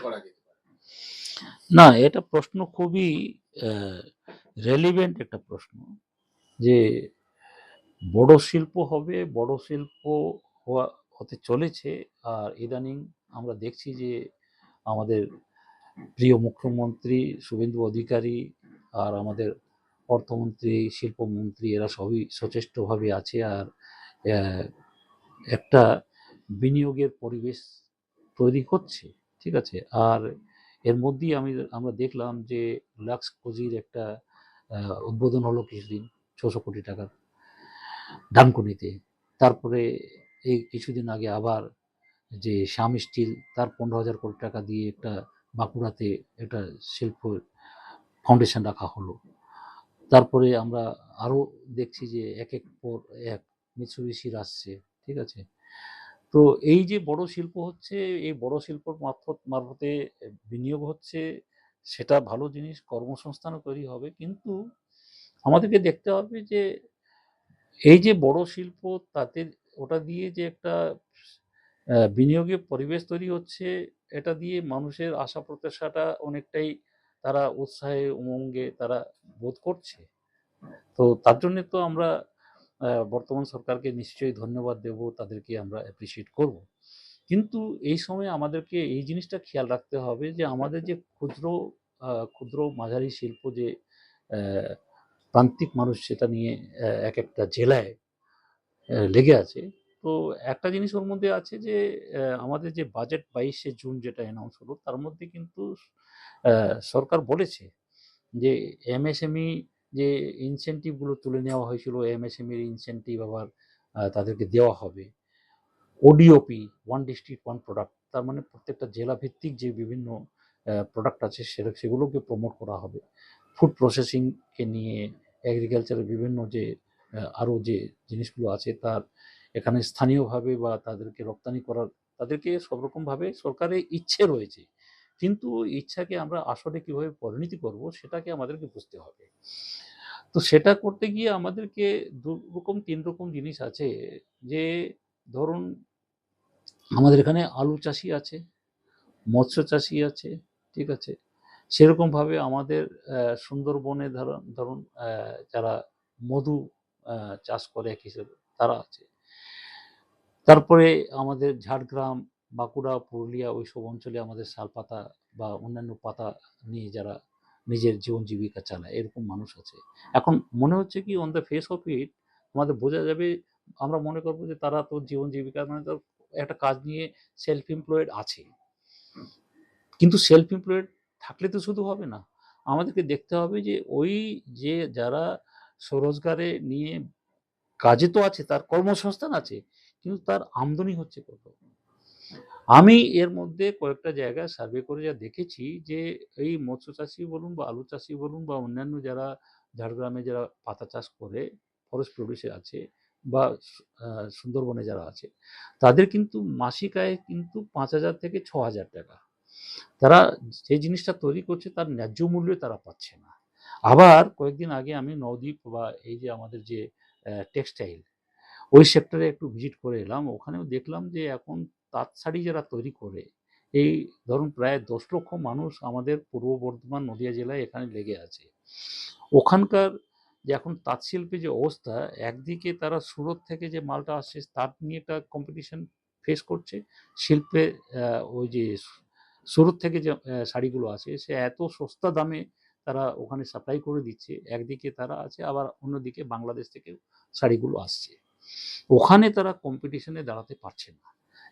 করা যেতে পারে? না, এটা প্রশ্ন খুবই রেলিভেন্ট একটা প্রশ্ন যে বড় শিল্প হবে, বড় শিল্প হতে চলেছে। আর ইদানিং আমরা দেখছি যে আমাদের প্রিয় মুখ্যমন্ত্রী শুভেন্দু অধিকারী আর আমাদের অর্থমন্ত্রী, শিল্পমন্ত্রী এরা সবই সচেষ্টভাবে আছে। আর একটা বিনিয়োগের পরিবেশ তৈরি হচ্ছে, ঠিক আছে। আর এর মধ্যেই আমরা দেখলাম যে লাক্স কোজির একটা উদ্বোধন হলো কিছুদিন, 600 কোটি টাকার ডানকুনিতে। তারপরে এই কিছুদিন আগে আবার যে শ্যাম স্টিল তার 15,000 কোটি টাকা দিয়ে একটা বাঁকুড়াতে একটা শিল্প ফাউন্ডেশন রাখা হলো। তারপরে আমরা আরও দেখছি যে একের পর এক মিৎসুবিশির আসছে, ঠিক আছে। তো এই যে বড় শিল্প হচ্ছে, এই বড় শিল্পর মারফতে বিনিয়োগ হচ্ছে, সেটা ভালো জিনিস, কর্মসংস্থানও তৈরি হবে। কিন্তু আমাদেরকে দেখতে হবে যে এই যে বড় শিল্প, তাতে ওটা দিয়ে যে একটা বিনিয়োগের পরিবেশ তৈরি হচ্ছে, এটা দিয়ে মানুষের আশা প্রত্যাশাটা অনেকটাই তারা উৎসাহে উমঙ্গে তারা বোধ করছে। তো তার জন্য তো আমরা বর্তমান সরকারকে নিশ্চয়ই ধন্যবাদ দেব, তাদেরকে আমরা অ্যাপ্রিসিয়েট করব। কিন্তু এই সময় আমাদেরকে এই জিনিসটা খেয়াল রাখতে হবে যে আমাদের যে ক্ষুদ্র মাঝারি শিল্প যে প্রান্তিক মানুষ সেটা নিয়ে এক একটা জেলায় লেগে আছে। তো একটা জিনিস ওর মধ্যে আছে যে আমাদের যে বাজেট 22শে জুন যেটা অ্যানাউন্স হলো, তার মধ্যে কিন্তু সরকার বলেছে যে এমএসএমই যে ইনসেনটিভগুলো তুলে নেওয়া হয়েছিল, এমএসএমইর ইনসেনটিভ আবার তাদেরকে দেওয়া হবে। ওডিওপি, ওয়ান ডিস্ট্রিক্ট ওয়ান প্রোডাক্ট, তার মানে প্রত্যেকটা জেলা ভিত্তিক যে বিভিন্ন প্রোডাক্ট আছে সেগুলোকে প্রমোট করা হবে। ফুড প্রসেসিংকে নিয়ে এগ্রিকালচারের বিভিন্ন যে আরও যে জিনিসগুলো আছে তার এখানে স্থানীয়ভাবে বা তাদেরকে রপ্তানি করার, তাদেরকে সব রকমভাবে সরকারের ইচ্ছে রয়েছে। কিন্তু ইচ্ছাকে আমরা আসলে কিভাবে পরিণতি করব সেটাকে আমাদেরকে বুঝতে হবে। তো সেটা করতে গিয়ে আমাদেরকে 3 রকম জিনিস আছে। যে ধরুন আমাদের এখানে আলু চাষি আছে, মৎস্য চাষি আছে, ঠিক আছে। সেরকমভাবে আমাদের সুন্দরবনে ধরুন যারা মধু চাষ করে এক হিসেবে তারা আছে। তারপরে আমাদের ঝাড়গ্রাম, বাঁকুড়া, পুরুলিয়া ওইসব অঞ্চলে আমাদের শালপাতা বা অন্যান্য পাতা নিয়ে যারা নিজের জীবন জীবিকা চালায়, এরকম মানুষ আছে। এখন মনে হচ্ছে কি on the face of it আমাদের বোঝা যাবে, আমরা মনে করবো যে তারা তো জীবন জীবিকা মানে তো একটা কাজ নিয়ে সেলফ এমপ্লয়েড আছে। কিন্তু সেলফ এমপ্লয়েড থাকলে তো শুধু হবে না, আমাদেরকে দেখতে হবে যে ওই যে যারা স্বরোজগারে নিয়ে কাজে তো আছে, তার কর্মসংস্থান আছে, কিন্তু তার আমদানি হচ্ছে কত। আমি এর মধ্যে কয়েকটা জায়গায় সার্ভে করে যা দেখেছি যে এই মৎস্য চাষি বলুন বা আলু চাষি বলুন বা অন্যান্য যারা ঝাড়গ্রামে যারা পাতা চাষ করে ফরেস্ট প্রডিউসে আছে বা সুন্দরবনে যারা আছে, তাদের কিন্তু মাসিক আয় কিন্তু 5,000 থেকে 6,000 টাকা। তারা যে জিনিসটা তৈরি করছে তার ন্যায্য মূল্য তারা পাচ্ছে না। আবার কয়েকদিন আগে আমি নবদ্বীপ বা এই যে আমাদের যে টেক্সটাইল ওই সেক্টরে একটু ভিজিট করে এলাম। ওখানেও দেখলাম যে এখন তাঁত শাড়ি যারা তৈরি করে, এই ধরুন প্রায় 10 লক্ষ মানুষ আমাদের পূর্ব বর্ধমান নদিয়া জেলায় এখানে লেগে আছে। ওখানকার যে এখন তাঁত শিল্পে যে অবস্থা, একদিকে তারা সুরত থেকে যে মালটা আসছে তার নিয়ে একটা কম্পিটিশন ফেস করছে। শিল্পে ওই যে সুরত থেকে যে শাড়িগুলো আছে সে এত সস্তা দামে তারা ওখানে সাপ্লাই করে দিচ্ছে, একদিকে তারা আছে, আবার অন্যদিকে বাংলাদেশ থেকেও শাড়িগুলো আসছে। ওখানে তারা কম্পিটিশনে দাঁড়াতে পারছে না।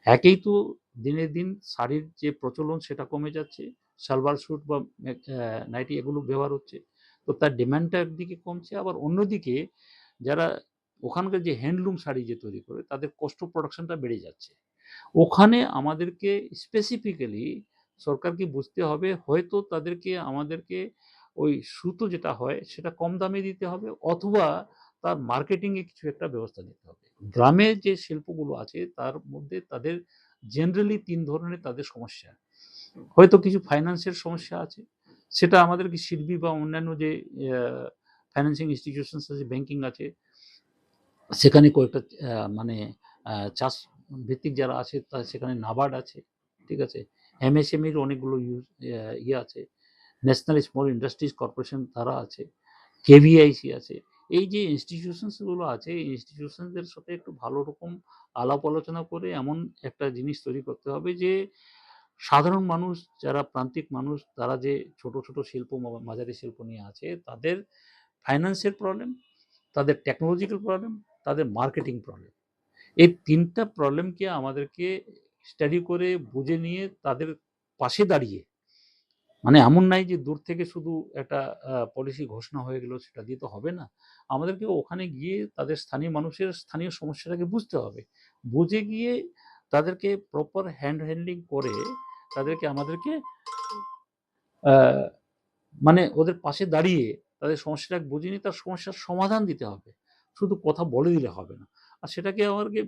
একেই তো দিনের দিন শাড়ির যে প্রচলন সেটা কমে যাচ্ছে, সালোয়ার স্যুট বা নাইটি এগুলো ব্যবহার হচ্ছে, তো তার ডিমান্ডটা একদিকে কমছে, আবার অন্যদিকে যারা ওখানকার যে হ্যান্ডলুম শাড়ি যে তৈরি করে তাদের কস্ট অফ প্রোডাকশনটা বেড়ে যাচ্ছে। ওখানে আমাদেরকে স্পেসিফিক্যালি সরকারকে বুঝতে হবে, হয়তো আমাদেরকে ওই সুতো যেটা হয় সেটা কম দামে দিতে হবে, অথবা তার মার্কেটিংয়ে কিছু একটা ব্যবস্থা নিতে হবে। গ্রামে যে শিল্পগুলো আছে তার মধ্যে তাদের জেনারেলি 3 ধরনের তাদের সমস্যা। হয়তো কিছু ফাইন্যান্সের সমস্যা আছে, সেটা আমাদেরকে শিল্পী বা অন্যান্য যে ফাইন্যান্সিং ইনস্টিটিউশনস আছে, ব্যাংকিং আছে, সেখানে কয়েকটা মানে চাষ ভিত্তিক যারা আছে সেখানে নাবার্ড আছে, ঠিক আছে। এমএসএমইর অনেকগুলো ইয়ে আছে, ন্যাশনাল স্মল ইন্ডাস্ট্রিজ কর্পোরেশন তারা আছে, কেভিআইসি আছে। এই যে ইনস্টিটিউশনসগুলো আছে, এই ইনস্টিটিউশনসদের সাথে একটু ভালো রকম আলাপ আলোচনা করে এমন একটা জিনিস তৈরি করতে হবে যে সাধারণ মানুষ, যারা প্রান্তিক মানুষ, তারা যে ছোট ছোট শিল্প, মাঝারি শিল্প নিয়ে আছে, তাদের ফাইন্যান্সের প্রবলেম, তাদের টেকনোলজিক্যাল প্রবলেম, তাদের মার্কেটিং প্রবলেম, এই তিনটা প্রবলেমকে আমাদেরকে স্টাডি করে বুঝে নিয়ে তাদের পাশে দাঁড়িয়ে, মানে এমন নাই যে দূর থেকে শুধু একটা পলিসি ঘোষণা হয়ে গেল, সেটা দিয়ে তো হবে না। আমাদেরকে ওখানে গিয়ে তাদের স্থানীয় মানুষের স্থানীয় সমস্যাটাকে বুঝতে হবে, বুঝে গিয়ে তাদেরকে প্রপার হ্যান্ডলিং করে তাদেরকে আমাদেরকে মানে ওদের পাশে দাঁড়িয়ে তাদের সমস্যাটাকে বুঝে নিয়ে তার সমস্যার সমাধান দিতে হবে, শুধু কথা বলে দিলে হবে না। আর সেটাকে আমাদেরকে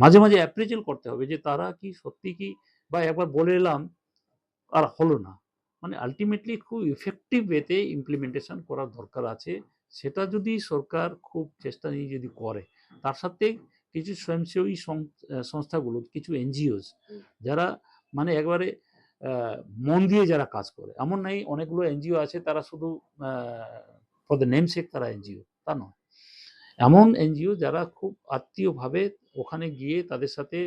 মাঝে মাঝে অ্যাপ্রিজিয়েল করতে হবে যে তারা কি সত্যি কি, বা একবার বলে এলাম আর হলো না, মানে আলটিমেটলি খুব ইফেক্টিভ ওয়েতে ইমপ্লিমেন্টেশন করার দরকার আছে। সেটা যদি সরকার খুব চেষ্টা নিয়ে যদি করে, তার সাথে কিছু স্বয়ংসেবী সংস্থাগুলো, কিছু এনজিওস, যারা মানে একবারে মন দিয়ে যারা কাজ করে, এমন নাই অনেকগুলো এনজিও আছে তারা শুধু ফর দ্য নেমসেক তারা এনজিও, তা নয়। এমন এনজিও যারা খুব আত্মীয়ভাবে ওখানে গিয়ে তাদের সাথে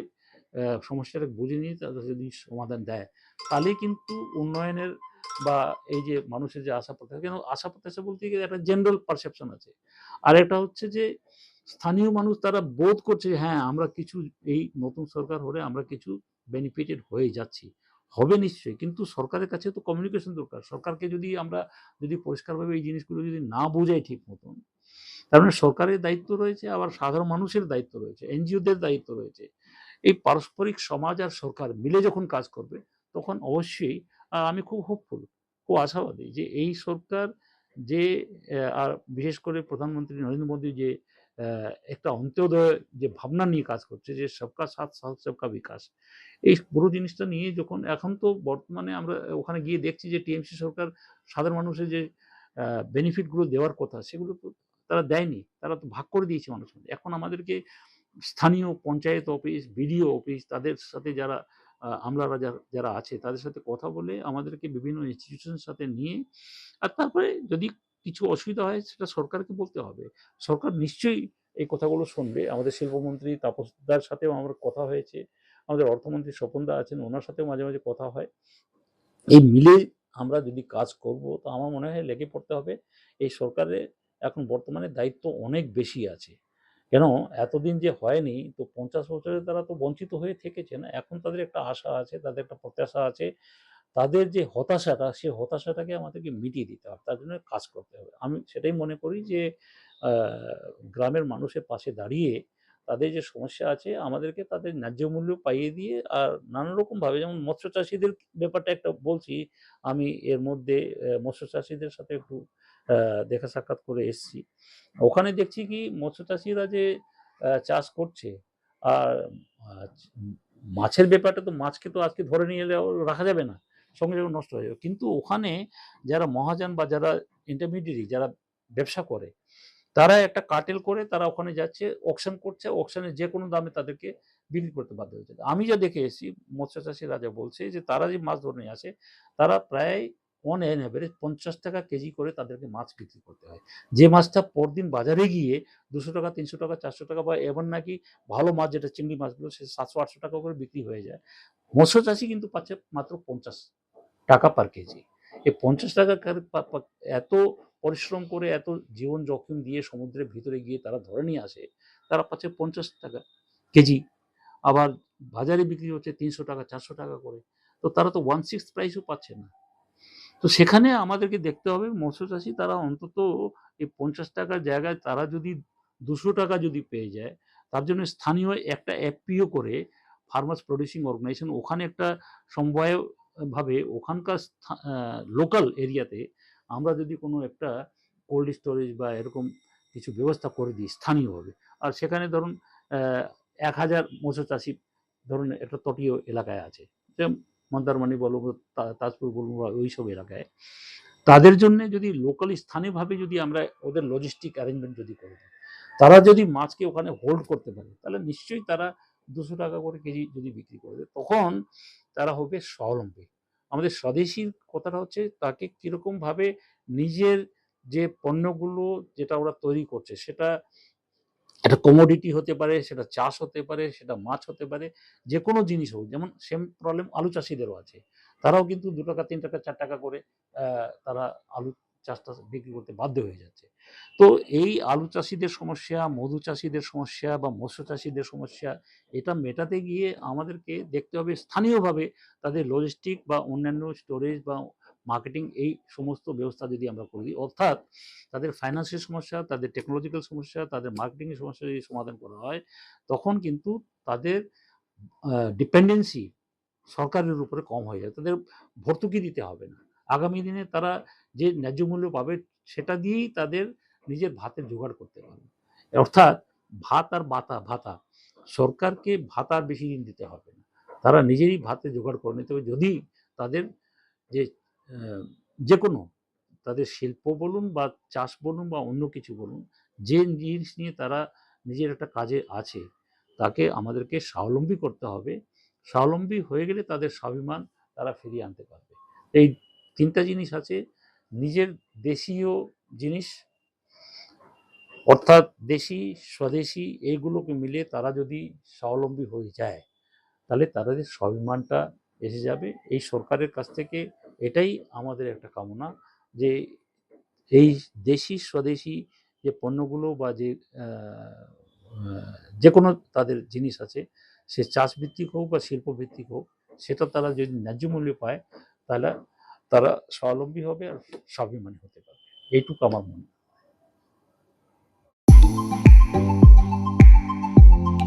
সমস্যাটা বুঝে নিয়ে তাদের যদি সমাধান দেয়, তাহলে কিন্তু উন্নয়নের বা এই যে মানুষের যে আশা প্রত্যাশা, কেন আশা প্রত্যাশা বলতে গেলে একটা জেনারেল পারসেপশন আছে, আর একটা হচ্ছে যে স্থানীয় মানুষ তারা বোধ করছে হ্যাঁ আমরা কিছু, এই নতুন সরকার হলে আমরা কিছু বেনিফিটেড হয়ে যাচ্ছি, হবে নিশ্চয়ই, কিন্তু সরকারের কাছে তো কমিউনিকেশন দরকার। সরকারকে যদি আমরা যদি পরিষ্কারভাবে এই জিনিসগুলো যদি না বোঝাই ঠিক মতন, তার মানে সরকারের দায়িত্ব রয়েছে, আবার সাধারণ মানুষের দায়িত্ব রয়েছে, এনজিওদের দায়িত্ব রয়েছে। এই পারস্পরিক সমাজ আর সরকার মিলে যখন কাজ করবে, তখন অবশ্যই আমি খুব হোপফুল, খুব আশাবাদী যে এই সরকার যে আর বিশেষ করে প্রধানমন্ত্রী নরেন্দ্র মোদী যে একটা অন্ত্যোদয় যে ভাবনা নিয়ে কাজ করছে, যে সবকা সাথ সবকা বিকাশ, এই পুরো জিনিসটা নিয়ে যখন, এখন তো বর্তমানে আমরা ওখানে গিয়ে দেখছি যে টিএমসি সরকার সাধারণ মানুষের যে বেনিফিটগুলো দেওয়ার কথা, সেগুলো তো তারা দেয়নি, তারা তো ভাগ করে দিয়েছে মানুষের মধ্যে। এখন আমাদেরকে স্থানীয় পঞ্চায়েত অফিস, বিডিও অফিস, তাদের সাথে যারা আমলারা যারা আছে, তাদের সাথে কথা বলে আমাদেরকে বিভিন্ন ইনস্টিটিউশনের সাথে নিয়ে, আর তারপরে যদি কিছু অসুবিধা হয় সেটা সরকারকে বলতে হবে। সরকার নিশ্চয়ই এই কথাগুলো শুনবে। আমাদের শিল্পমন্ত্রী তাপসদার সাথেও আমার কথা হয়েছে, আমাদের অর্থমন্ত্রী স্বপনদা আছেন, ওনার সাথেও মাঝে মাঝে কথা হয়। এই মিলে আমরা যদি কাজ করব, তো আমার মনে হয় লেগে পড়তে হবে। এই সরকারের এখন বর্তমানে দায়িত্ব অনেক বেশি আছে, কেন এতদিন যে হয়নি, তো 50 বছরে তারা তো বঞ্চিত হয়ে থেকেছে না, এখন তাদের একটা আশা আছে, তাদের একটা প্রত্যাশা আছে, তাদের যে হতাশাটা, সেই হতাশাটাকে আমাদেরকে মিটিয়ে দিতে হবে, তার জন্য কাজ করতে হবে। আমি সেটাই মনে করি যে গ্রামের মানুষের পাশে দাঁড়িয়ে তাদের যে সমস্যা আছে, আমাদেরকে তাদের ন্যায্য মূল্য পাইয়ে দিয়ে, আর নানা রকমভাবে, যেমন মৎস্য চাষিদের ব্যাপারটা একটা বলছি, আমি এর মধ্যে মৎস্য চাষিদের সাথে একটু দেখা সাক্ষাৎ করে এসছি। ওখানে দেখছি কি মৎস্য চাষিরা যে চাষ করছে, আর মাছের ব্যাপারটা তো, মাছকে তো আজকে ধরে নিয়ে এলে রাখা যাবে না, সঙ্গে সঙ্গে নষ্ট হয়ে যাবে, কিন্তু ওখানে যারা মহাজন বা যারা ইন্টারমিডিয়েট, যারা ব্যবসা করে, তারা একটা কার্টেল করে তারা ওখানে যাচ্ছে, অকশন করছে, অকশনে যে কোনো দামে তাদেরকে বিক্রি করতে বাধ্য হয়েছে। আমি যা দেখে এসেছি, মৎস্য চাষী রাজা বলছে যে তারা যে মাছ ধরে নিয়ে আসে, তারা প্রায় অন এন অ্যাভারেজ 50 টাকা কেজি করে তাদেরকে মাছ বিক্রি করতে হয়, যে মাছটা পরদিন বাজারে গিয়ে 200 টাকা, 300 টাকা, 400 টাকা, বা এমন নাকি ভালো মাছ যেটা চিংড়ি মাছগুলো, সে 700-800 টাকা করে বিক্রি হয়ে যায়। মৎস্য চাষী কিন্তু পাচ্ছে মাত্র 50 টাকা পার কেজি। এই 50 টাকা এত পরিশ্রম করে, এত জীবন জখম দিয়ে সমুদ্রের ভিতরে গিয়ে তারা ধরে নিয়ে আসে, তারা পাচ্ছে 50 টাকা কেজি, আবার বাজারে বিক্রি হচ্ছে 300 টাকা, 400 টাকা করে, তো তারা তো 1/6 প্রাইসও পাচ্ছে না। তো সেখানে আমাদেরকে দেখতে হবে মৎস্য চাষী তারা অন্তত এই 50 টাকার জায়গায় তারা যদি 200 টাকা যদি পেয়ে যায়, তার জন্য স্থানীয় একটা এফপিও করে, ফার্মার্স প্রডিউসিং অর্গানাইজেশন, ওখানে একটা সমবায় ভাবে ওখানকার লোকাল এরিয়াতে আমরা যদি কোনো একটা কোল্ড স্টোরেজ বা এরকম কিছু ব্যবস্থা করে দিই স্থানীয়ভাবে, আর সেখানে ধরুন 1000 মৎস্য চাষী ধরুন একটা তটীয় এলাকায় আছে, মন্দারমণি বলুন, তাজপুর বলুন, বা ওইসব এলাকায়, তাদের জন্য যদি লোকাল স্থানীয়ভাবে যদি আমরা ওদের লজিস্টিক অ্যারেঞ্জমেন্ট যদি করে দিই, তারা যদি মাছকে ওখানে হোল্ড করতে পারে, তাহলে নিশ্চয়ই তারা 200 টাকা করে কেজি যদি বিক্রি করে দেয়, তখন তারা হবে স্বাবলম্বী। আমাদের স্বদেশীর কথাটা হচ্ছে তাকে কিরকমভাবে নিজের যে পণ্যগুলো যেটা ওরা তৈরি করছে সেটা একটা কমোডিটি হতে পারে, সেটা চাষ হতে পারে, সেটা মাছ হতে পারে, যে কোনো জিনিস হোক। যেমন সেম প্রবলেম আলু চাষিদেরও আছে। তারাও কিন্তু 2 টাকা, 3 টাকা, 4 টাকা করে তারা আলু চাষটা বিক্রি করতে বাধ্য হয়ে যাচ্ছে। তো এই আলু চাষিদের সমস্যা, মধু চাষিদের সমস্যা বা মৎস্য চাষিদের সমস্যা, এটা মেটাতে গিয়ে আমাদেরকে দেখতে হবে স্থানীয়ভাবে তাদের লজিস্টিক বা অন্যান্য স্টোরেজ বা মার্কেটিং এই সমস্ত ব্যবস্থা যদি আমরা করে দিই, অর্থাৎ তাদের ফাইন্যান্সিয়াল সমস্যা, তাদের টেকনোলজিক্যাল সমস্যা, তাদের মার্কেটিংয়ের সমস্যা যদি সমাধান করা হয়, তখন কিন্তু তাদের ডিপেন্ডেন্সি সরকারের উপরে কম হয়ে যায়। তাদের ভর্তুকি দিতে হবে না। আগামী দিনে তারা যে ন্যায্য মূল্য পাবে সেটা দিয়েই তাদের নিজের ভাতের জোগাড় করতে পারবে। অর্থাৎ ভাত আর ভাতা সরকারকে ভাত আর বেশি দিন দিতে হবে না। তারা নিজেরই ভাতের জোগাড় করে নিতে হবে, যদি তাদের যে যে কোনো তাদের শিল্প বলুন বা চাষ বলুন বা অন্য কিছু বলুন, যে জিনিস নিয়ে তারা নিজের একটা কাজে আছে, তাকে আমাদেরকে স্বাবলম্বী করতে হবে। স্বাবলম্বী হয়ে গেলে তাদের স্বাভিমান তারা ফিরিয়ে আনতে পারবে। এই 3টা জিনিস আছে। নিজের দেশীয় জিনিস অর্থাৎ দেশি, স্বদেশি এইগুলোকে মিলিয়ে তারা যদি স্বাবলম্বী হয়ে যায়, তাহলে তাদের স্বাভিমানটা এসে যাবে। এই সরকারের কাছ থেকে এটাই আমাদের একটা কামনা, যে এই দেশি স্বদেশি যে পণ্যগুলো বা যে যে কোনো তাদের জিনিস আছে, সে চাষভিত্তিক হোক বা শিল্পভিত্তিক হোক, সেটা তারা যদি ন্যায্য মূল্য পায়, তাহলে তারা স্বাবলম্বী হবে আর স্বাভিমানী হতে পারবে। এইটুকু আমার মনে হয়।